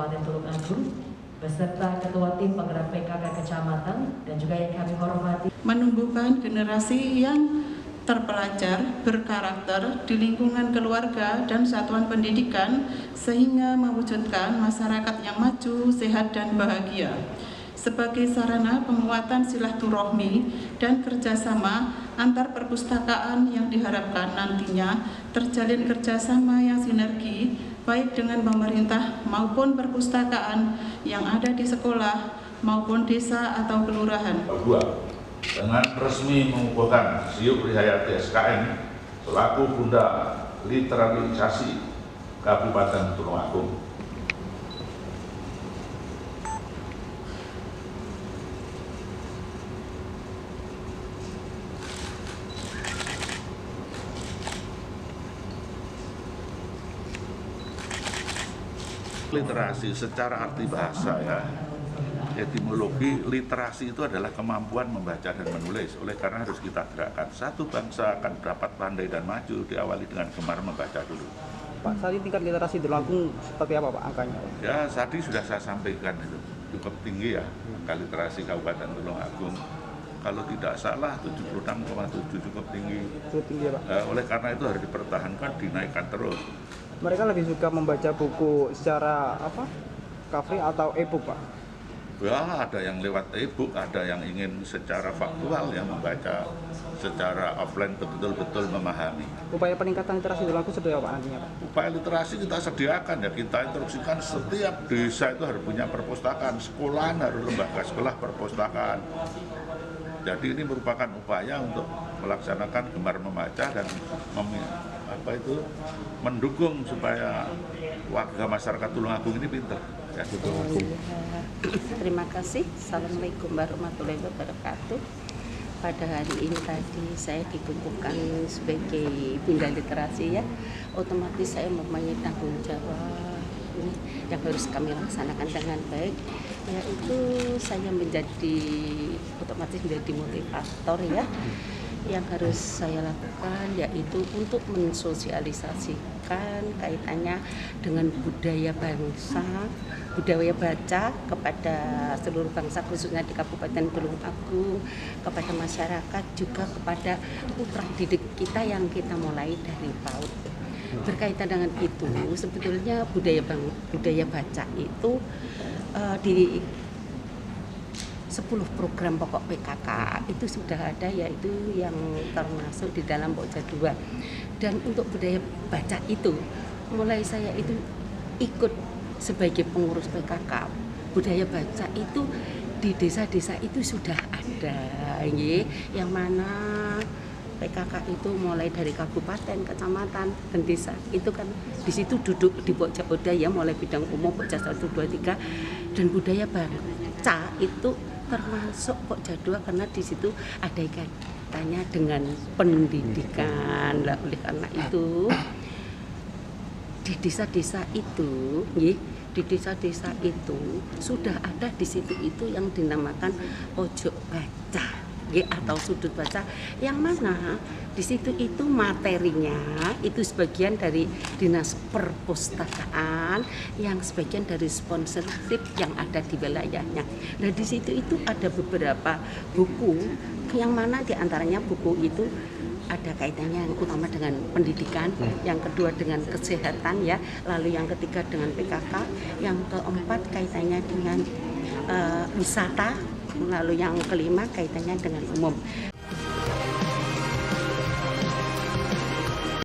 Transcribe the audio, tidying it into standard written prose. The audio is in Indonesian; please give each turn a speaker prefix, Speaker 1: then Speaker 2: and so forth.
Speaker 1: Kabupaten Tulungagung beserta Ketua Tim Penggerak PKK Kecamatan dan juga yang kami hormati.
Speaker 2: Menumbuhkan generasi yang terpelajar, berkarakter di lingkungan keluarga dan satuan pendidikan sehingga mewujudkan masyarakat yang maju, sehat dan bahagia. Sebagai sarana penguatan silaturahmi dan kerjasama antar perpustakaan yang diharapkan nantinya terjalin kerjasama yang sinergi baik dengan pemerintah maupun perpustakaan yang ada di sekolah maupun desa atau kelurahan.
Speaker 3: Dengan resmi mengukuhkan Syuk Rihayati SKM selaku Bunda Literalisasi Kabupaten Tulungagung. Literasi secara arti bahasa ya, etimologi literasi itu adalah kemampuan membaca dan menulis. Oleh karena harus kita gerakkan, satu bangsa akan dapat pandai dan maju diawali dengan gemar membaca dulu.
Speaker 4: Pak, saat ini tingkat literasi Tulungagung seperti apa Pak angkanya?
Speaker 3: Ya tadi sudah saya sampaikan itu cukup tinggi ya, angka literasi Kabupaten Tulungagung. Kalau tidak salah 76,7 cukup tinggi.
Speaker 4: Cukup tinggi ya Pak.
Speaker 3: Oleh karena itu harus dipertahankan, dinaikkan terus.
Speaker 4: Mereka lebih suka membaca buku secara apa? Cover atau e-book Pak?
Speaker 3: Ya, ada yang lewat e-book, ada yang ingin secara faktual ya membaca secara offline betul-betul memahami.
Speaker 4: Upaya peningkatan literasi Tulungagung seperti apa nantinya Pak?
Speaker 3: Upaya literasi kita sediakan ya, kita instruksikan setiap desa itu harus punya perpustakaan, sekolahan harus lembaga sekolah perpustakaan. Jadi ini merupakan upaya untuk melaksanakan gemar membaca dan mendukung supaya warga masyarakat Tulungagung ini pintar. Ya.
Speaker 5: Terima kasih. Assalamualaikum warahmatullahi wabarakatuh. Pada hari ini tadi saya dikukuhkan sebagai Bunda Literasi ya. Otomatis saya mempunyai tanggung jawab ini yang harus kami laksanakan dengan baik, yaitu saya otomatis menjadi motivator ya. Yang harus saya lakukan yaitu untuk mensosialisasikan kaitannya dengan budaya bangsa, budaya baca kepada seluruh bangsa khususnya di Kabupaten Tulungagung, kepada masyarakat, juga kepada putra didik kita yang kita mulai dari PAUD. Berkaitan dengan itu, sebetulnya budaya baca itu di 10 program pokok PKK itu sudah ada, yaitu yang termasuk di dalam Pokja 2. Dan untuk budaya baca itu, mulai saya itu ikut sebagai pengurus PKK. Budaya baca itu di desa-desa itu sudah ada, yang mana PKK itu mulai dari kabupaten, kecamatan, dan desa. Itu kan di situ duduk di Pokja budaya, mulai bidang umum Pokja 1, 2, 3, dan budaya baca itu termasuk Pokja 2 karena di situ ada kaitannya dengan pendidikan. Lah, oleh karena itu di desa-desa itu, sudah ada di situ itu yang dinamakan pojok baca atau sudut baca, yang mana di situ itu materinya itu sebagian dari dinas perpustakaan, yang sebagian dari sponsorship yang ada di wilayahnya. Nah di situ itu ada beberapa buku, yang mana diantaranya buku itu ada kaitannya yang utama dengan pendidikan, yang kedua dengan kesehatan ya, lalu yang ketiga dengan PKK, yang keempat kaitannya dengan wisata, lalu yang kelima kaitannya dengan umum.